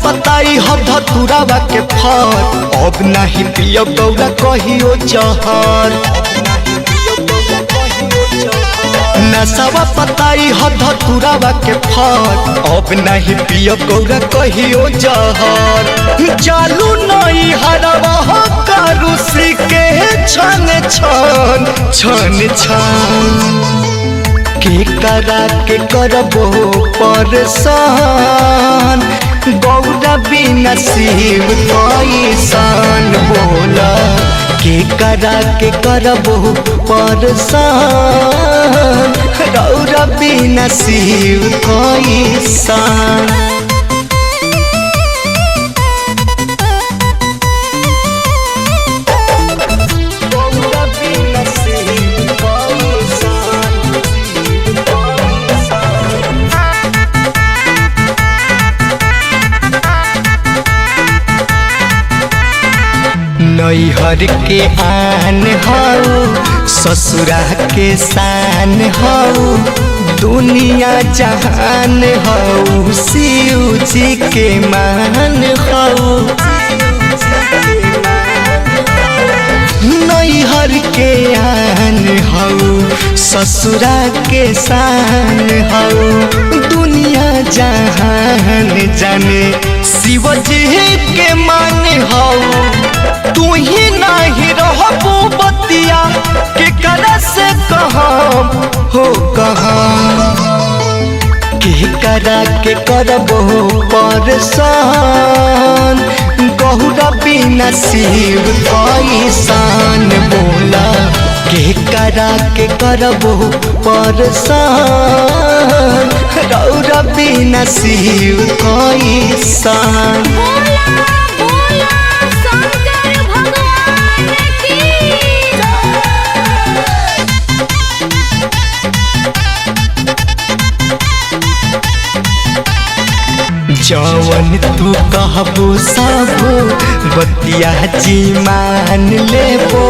पताई हद तुरावा के फर अब नहीं पियो गौरा कहियो जहर नशवा पताई हद तुरावा के फर अब नहीं पियो गौरा कहियो जहर चालू नहीं हरवा करुसी के छन छन छन छन के करा के करबो परेशान गौरा बिना शिव कैसन बोला के करा के करबो परेशान गौरा बिना शिव कैसन नैहर के आन हऊ ससुरा के शान हऊ दुनिया जहान हऊ शिव जी के मान हऊ नैहर के आन हऊ ससुरा के शान हऊ दुनिया जहान जाने शिव जी के मान हऊ तू ही नहीं रहबो बतिया के करा से कहम हो कहम के करा के करबो परेशान गौरा बिना शिव कैसन बोला के करा के करबो परेशान गौरा बिना शिव कैसन जवन तू कहबो सब बतिया जी मान लेबो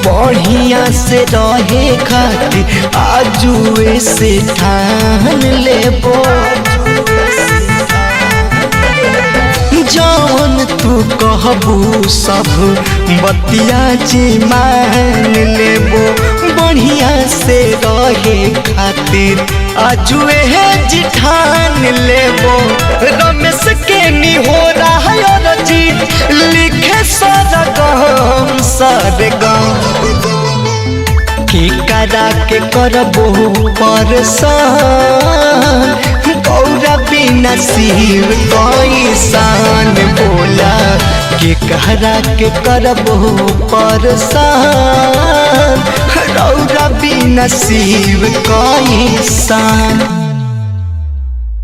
बढ़िया से रहे खातिर आजुए से ठान लेबो जवन तू कहबो सब बतिया जी मान लेबो बढ़िया से रहे खातिर आजुए है जिठान लेबो रमेश के नी हो रहा है जी लिखे सरगम सरगम के करा के करबो परेशान गौरा बिना शिव कैसन बोला के करा के करबो परेशान गौरा बिना शिव कैसन।